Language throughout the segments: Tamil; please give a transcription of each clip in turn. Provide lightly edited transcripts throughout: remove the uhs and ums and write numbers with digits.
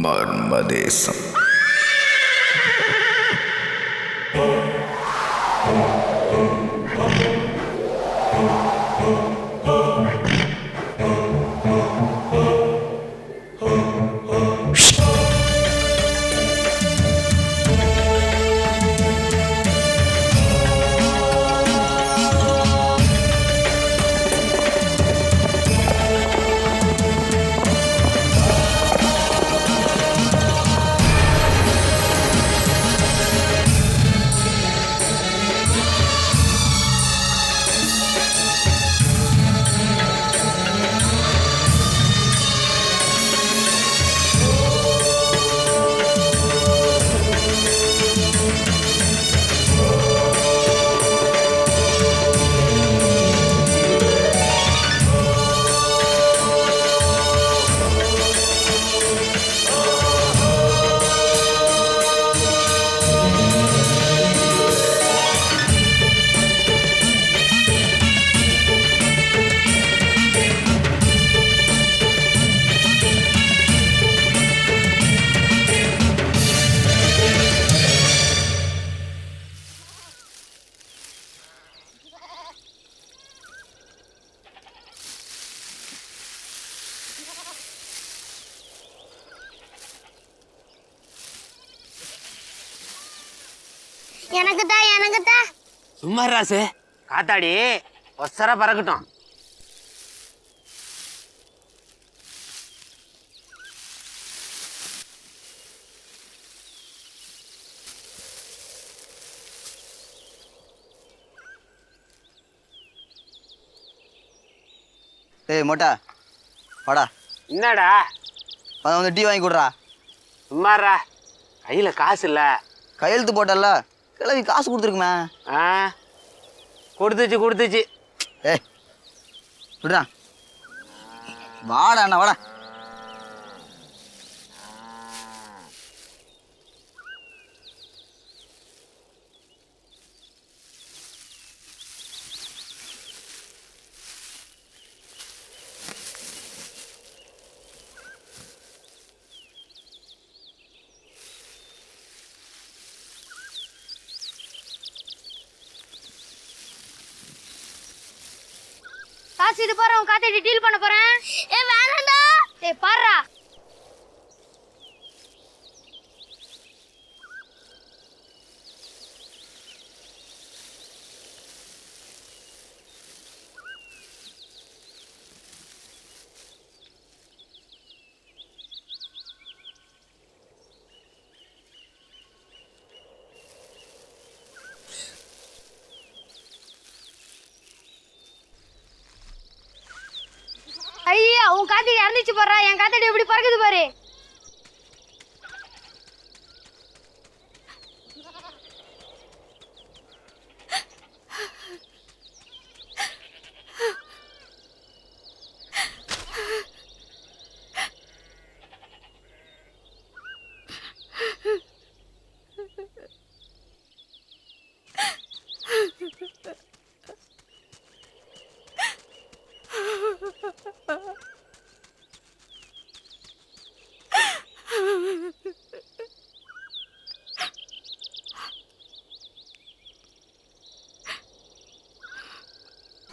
மர்மதேசம். எனக்கு சும்மா ராசு காத்தாடி ஒசரா பறக்கட்டும். டேய் மோட்டா வாடா. என்னடா வந்து டீ வாங்கி கொடுறா. சும்மாறா, கையில காசு இல்ல. கையெழுத்து போட்டல, கிளவி காசு கொடுத்துருக்குமே. கொடுத்துச்சு. ஏய் விடுறா, வாடா அண்ணா வாடா. காசு இது பாரு, உன் காத்தை டீல் பண்ண போறேன். வேணாம்டா. டேய் பாருடா. ஐயா, உன் காத்தடி இறந்துச்சு பாரு, என் காத்தடி எப்படி பறக்குது பாரு.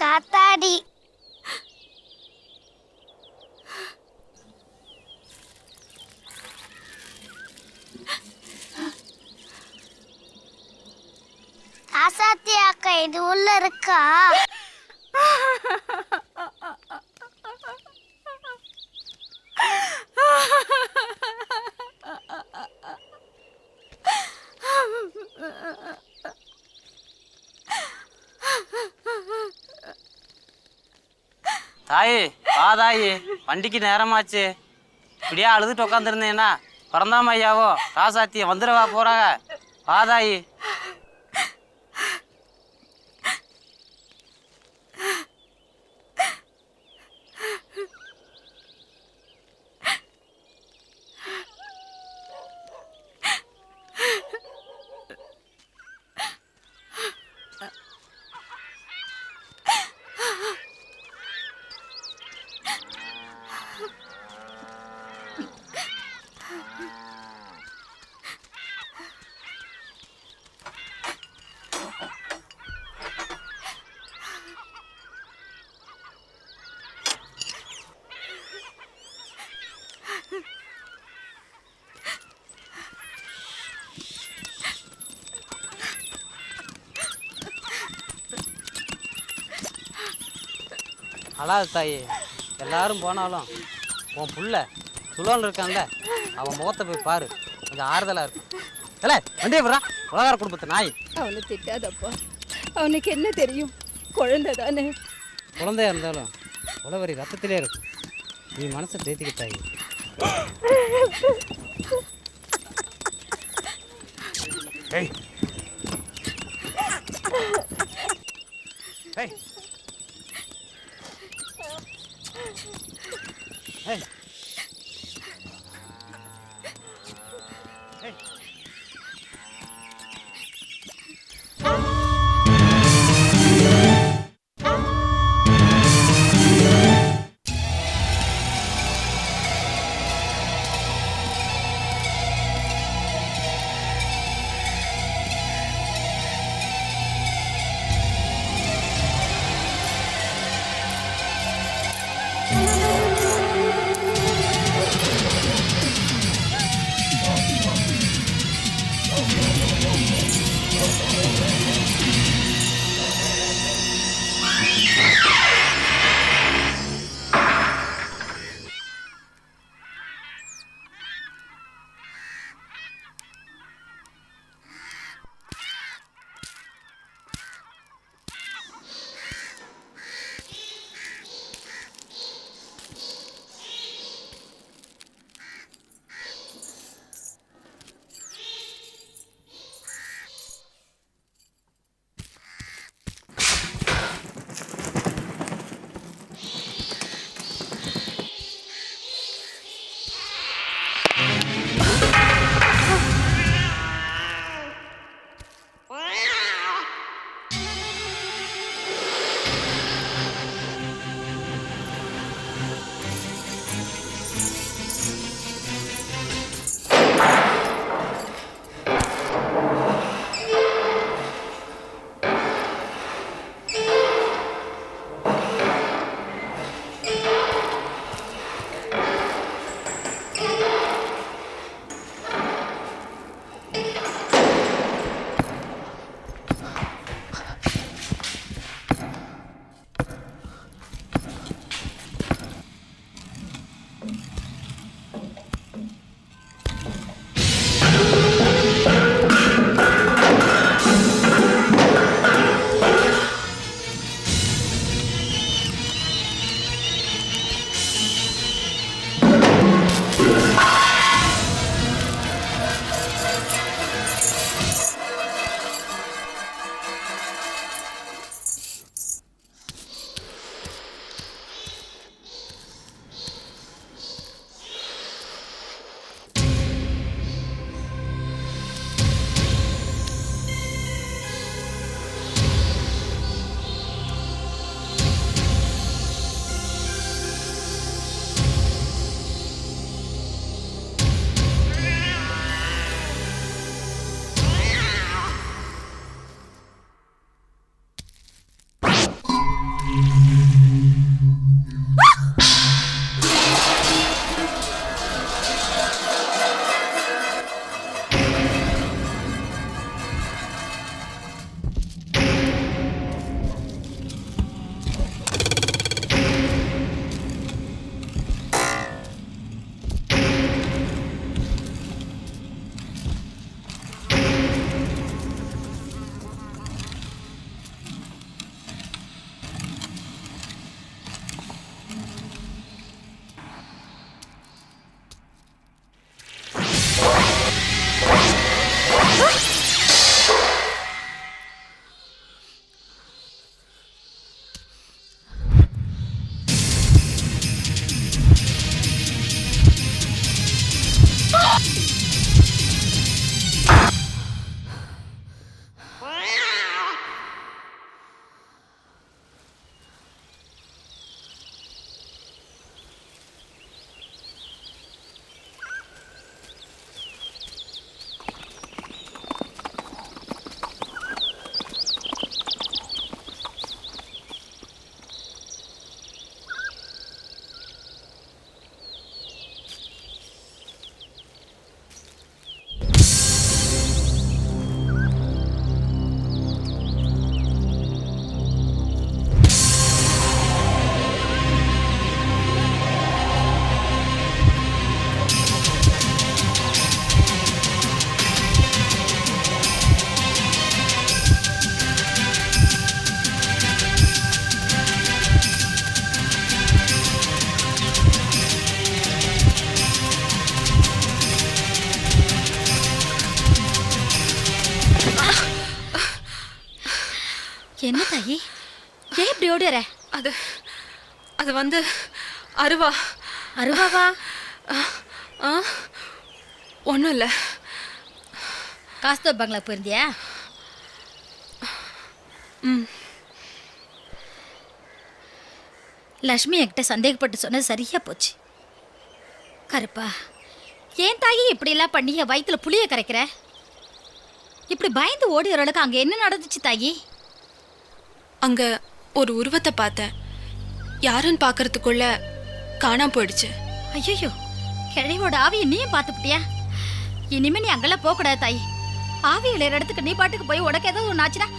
காத்தாடி ஆசாத்தி அக்கா, இது உள்ள இருக்கா? தாயி வா தாயி, வண்டிக்கு நேரமாச்சு. இப்படியே அழுதுட்டு உட்காந்துருந்தேன்னா பிறந்தாம ஐயாவோ ராசாத்திய வந்துடவா போறாங்க. வா தாயி. அழாது தாயி, எல்லாரும் போனாலும் உன் புள்ள சுலோன் இருக்கான்ல, அவன் முகத்தை போய் பாரு, கொஞ்சம் ஆறுதலாக இருக்கும். இல்லை வண்டியை விடுறா, உலகார குடும்பத்து நாய். அவனை திட்டாதப்பா, அவனுக்கு என்ன தெரியும், குழந்தை தானே. குழந்தையா இருந்தாலும் உலவரி ரத்தத்திலே இருக்கும். நீ மனசை தேத்திக்க தாயி. ஏய் ஏய் ஏய் ஏய் என்ன தாயி ஏன் இப்படி ஓடுற? அது அது வந்து அருவா. அருவாவா? ஒன்றும் இல்லை. காஸ்தோ பங்களா போயிருந்தியா? லக்ஷ்மி என்கிட்ட சந்தேகப்பட்டு சொன்னது சரியா போச்சு. கருப்பா, ஏன் தாயி இப்படிலாம் பண்ணி என் வயிற்றுல புளிய கரைக்கிற? இப்படி பயந்து ஓடுறவளுக்கு அங்கே என்ன நடந்துச்சு தாயி? அங்கே ஒரு உருவத்தை பார்த்தேன். யாருன்னு பார்க்கறதுக்குள்ள காணாம போயிடுச்சு. ஐயோ, கிழவோட ஆவியை நீயும் பார்த்துப்பிட்டியா? இனிமே நீ அங்கெல்லாம் போகக்கூடாது தாயி. ஆவி இளையற இடத்துக்கு நீ பாட்டுக்கு போய் உனக்கு ஏதோ ஒன்று ஆச்சுன்னா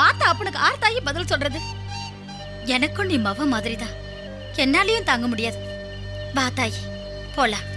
ஆத்தா அப்பனுக்கு ஆறு தாயி பதில் சொல்றது? எனக்கும் நீ மவ மாதிரிதான், என்னாலையும் தாங்க முடியாது. வா தாயி போலாம்.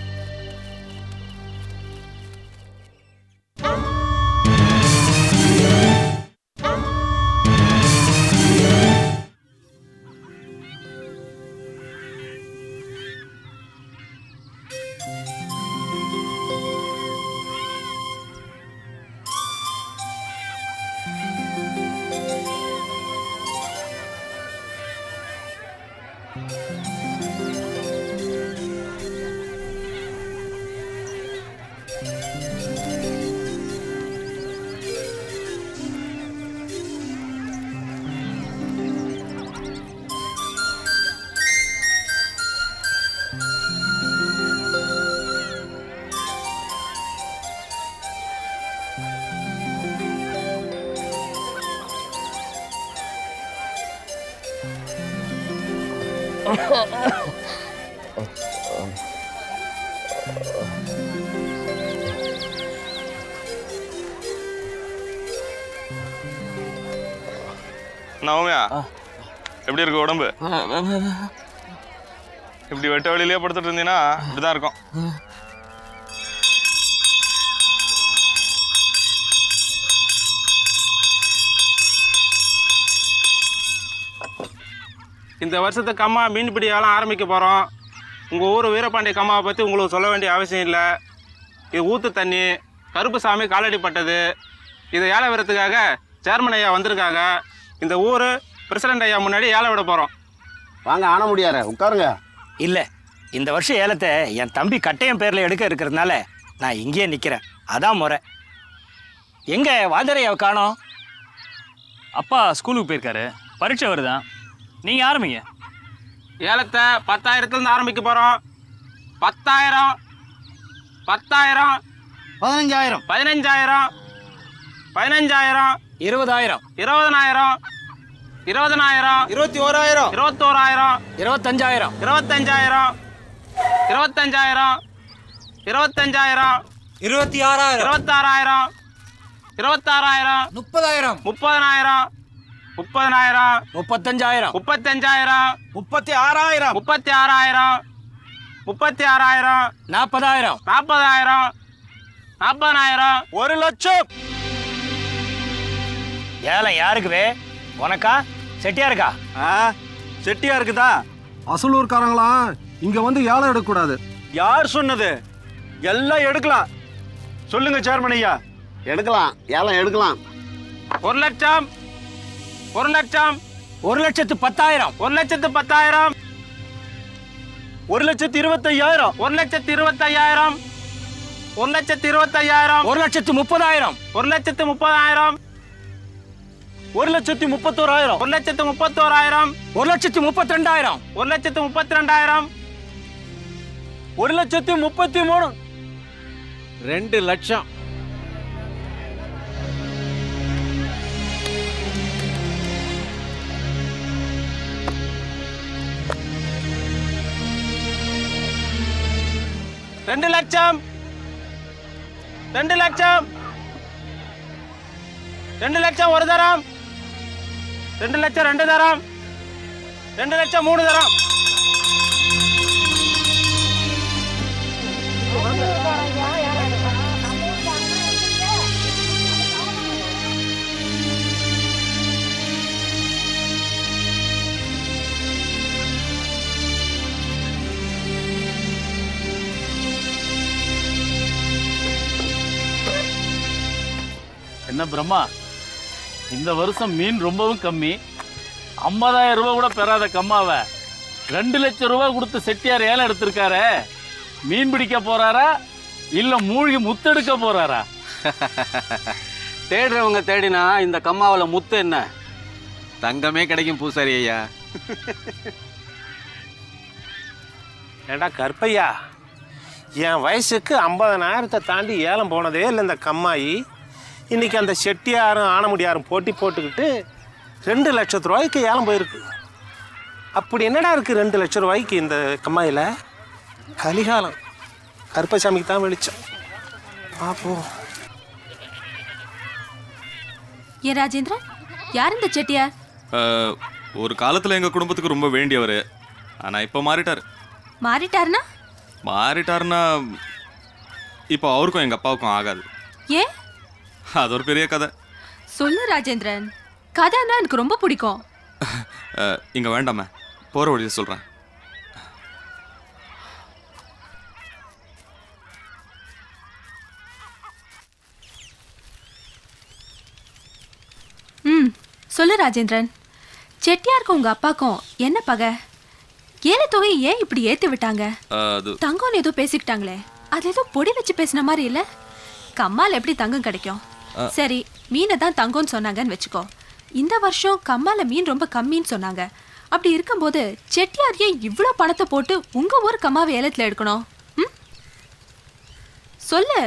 நவமியா, எப்படி இருக்கு உடம்பு? இப்படி வெட்ட வழியிலேயே படுத்துட்டு இருந்தீங்கன்னா இப்படிதான் இருக்கும். இந்த வருஷத்துக்கு அம்மா மீன்பிடி ஏலம் ஆரம்பிக்க போகிறோம். உங்கள் ஊர் வீரபாண்டிய கம்மாவை பற்றி உங்களுக்கு சொல்ல வேண்டிய அவசியம் இல்லை. இது ஊற்று தண்ணி, கருப்புசாமி காலடிப்பட்டது. இதை ஏழை விடுறதுக்காக சேர்மன் ஐயா வந்திருக்காங்க. இந்த ஊர் பிரசிடண்ட் ஐயா முன்னாடி ஏழை விட போகிறோம். வாங்க, ஆன முடியாத உட்காருங்க. இல்லை, இந்த வருஷம் ஏலத்தை என் தம்பி கட்டையன் பேரில் எடுக்க இருக்கிறதுனால நான் இங்கேயே நிற்கிறேன். அதான் முறை. எங்கே வாதரையாவை காணோம்? அப்பா ஸ்கூலுக்கு போயிருக்காரு, பரீட்சை வருதான். நீங்கள் ஆரம்பிங்க. ஏலத்தை 10,000லேருந்து ஆரம்பிக்க போகிறோம். 10,000, 10,000, 15,000, 15,000, 15,000, 20,000, 20,000, 20,000, 21,000, 21,000, 25,000, 25,000, 25,000, 25,000, 26,000, 26,000, 26,000, 30,000, 30,000, 30,000, 35,000, 35,000, 36,000, 36,000, 36,000, 40,000, 40,000, 40,000, 1,00,000. ஏலம் யாருக்குவே? உனக்கா செட்டியாருக்கா? செட்டியா இருக்குதா? அசலூர்காரங்களா இங்க வந்து ஏலம் எடுக்கக்கூடாது. யார் சொன்னது? எல்லாம் எடுக்கலாம். சொல்லுங்க சேர்மன் ஐயா. எடுக்கலாம், ஏலம் எடுக்கலாம். 1,00,000, 1,00,000, 1,10,000, 1,10,000, 1,25,000, 1,25,000, 1,25,000, 1,30,000, 1,30,000, 1,31,000, 1,31,000, 1,32,000, 1,32,000, 1,33,000, 2,00,000. ரெண்டு லட்சம், 2,00,000, 2,00,000 ஒரு தரம், 2,00,000 ரெண்டு தரம், 2,00,000 மூணு தரம். என்ன பிரம்மா, இந்த வருஷம் மீன் ரொம்பவும் கம்மி. 50,000 ரூபா கூட பெறாத கம்மாவை 2 லட்சம் ரூபா கொடுத்து செட்டியார் ஏலம் எடுத்திருக்காரு. மீன் பிடிக்க போறாரா இல்ல மூழ்கி முத்தெடுக்க போறாரா? தேடுறவங்க தேடினா இந்த கம்மாவில் முத்து என்ன, தங்கமே கிடைக்கும் பூசாரி ஐயா. ஏண்டா கருப்பையா, என் வயசுக்கு 50,000 தாண்டி ஏலம் போனதே இல்லை இந்த கம்மாயி. இன்னைக்கு அந்த செட்டியாரும் ஆனமுடியாரும் போட்டி போட்டுக்கிட்டு 2 லட்சத்து ரூபாய்க்கு ஏலம் போயிருக்கு. அப்படி என்னடா இருக்குது 2 லட்சம் ரூபாய்க்கு இந்த கம்மாயில்? கலிகாலம். கருப்பசாமிக்கு தான் வெளிச்சம். பார்ப்போம். ஏ ராஜேந்திரன், யார் இந்த செட்டியார்? ஒரு காலத்தில் எங்கள் குடும்பத்துக்கு ரொம்ப வேண்டியவர். ஆனால் இப்போ மாறிட்டாருன்னா? மாறிட்டாருன்னா இப்போ அவருக்கும் எங்கள் அப்பாவுக்கும் ஆகாது. ஏன்? அது ஒரு பெரிய கதை. சொல்லு ராஜேந்திரன், கதைன்னா எனக்கு ரொம்ப பிடிக்கும். இங்கே வேண்டாமே, போகிற வழியில் சொல்கிறேன். சொல்லு ராஜேந்திரன், செட்டியாருக்கும் உங்க அப்பாக்கும் என்ன பகை? ஏல தொகை ஏன் இப்படி ஏத்தி விட்டாங்க? தங்கம்னு ஏதோ பேசிக்கிட்டாங்களே, அது ஏதோ பொடி வச்சு பேசின மாதிரி இல்ல? கம்மால் எப்படி தங்கம் கிடைக்கும்? சரி, மீனை தான் தங்கம்னு சொன்னாங்கன்னு வச்சுக்கோ. இந்த வருஷம் கம்மால மீன் ரொம்ப கம்மின்னு சொன்னாங்க. அப்படி இருக்கும்போது செட்டியார் ஏன் இவ்வளோ பணத்தை போட்டு உங்க ஊர் கம்மாவை ஏலத்தில் எடுக்கணும்? சொல்லு.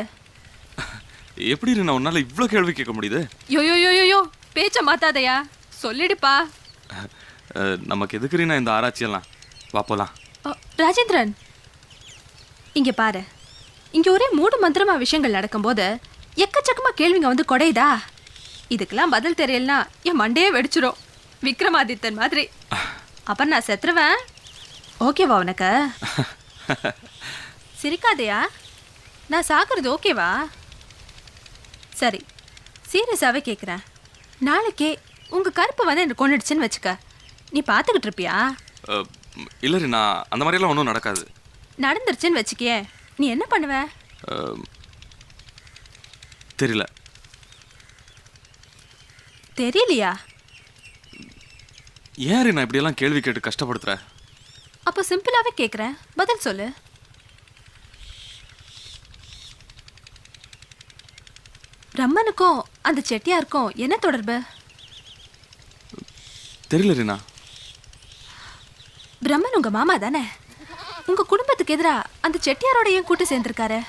எப்படி நான் உன்னால இவ்வளோ கேள்வி கேட்க முடியுது? யோயோயோயோ, பேச்ச மாத்தாதையா, சொல்லிடுப்பா. நமக்கு எதுக்கு நான் இந்த ஆராய்ச்சியெல்லாம்? வா போலாம். ராஜேந்திரன், இங்க பாரு, இங்க ஒரே மூடு மந்திரமா விஷயங்கள் நடக்கும்போது எக்கச்சக்கமா கேள்விங்க வந்து கொடையுதா? இதுக்கெல்லாம் பதில் தெரியலனா என் மண்டையே வெடிச்சிரும், விக்ரமாதித்தன் மாதிரி. அப்புறம் நான் செத்துருவேன். ஓகேவா உனக்கு? சிரிக்காதையா, நான் சாக்குறது ஓகேவா? சரி, சீரியஸாவே கேட்குறேன். நாளைக்கே உங்க கருப்பு வந்து எனக்கு கொண்டுடுச்சுன்னு வச்சுக்க, நீ பார்த்துக்கிட்டு இருப்பியா? இல்லை ரீனா, அந்த மாதிரியெல்லாம் ஒன்றும் நடக்காது. நடந்துருச்சுன்னு வச்சுக்கியே, நீ என்ன பண்ணுவ? தெரியல. தெரியலையா? ஏன் ரீனா இப்படியெல்லாம் கேள்வி கேட்டு கஷ்டப்படுத்துற? அப்போ சிம்பிளாவே கேட்குறேன், பதில் சொல்லு. பிரம்மனுக்கும் அந்த செட்டியாருக்கும் என்ன தொடர்பு? தெரியல ரீனா. பிரம்மன் உங்க மாமா தானே? உங்க குடும்பத்துக்கு எதிரா அந்த செட்டியாரோட ஏன் கூட்டு சேர்ந்திருக்காரு?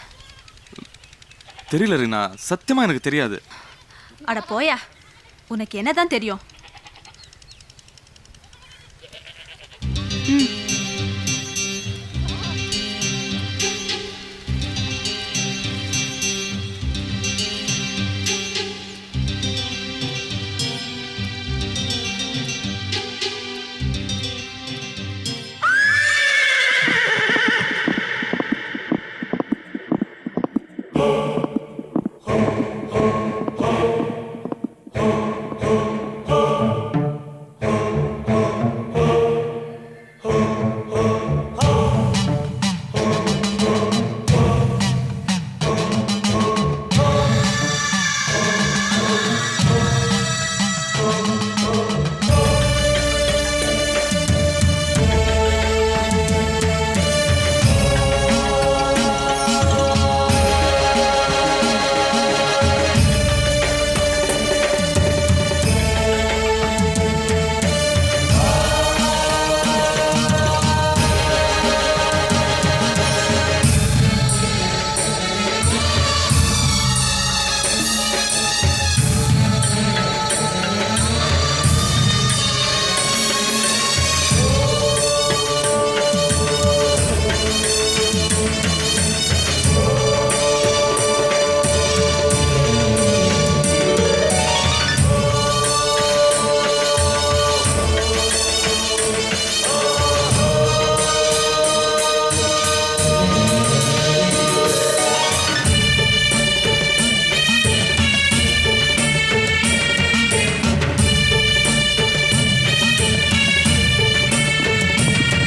தெரியல ரீனா, சத்தியமா எனக்கு தெரியாது. அட போயா, உனக்கு என்னதான் தெரியும்?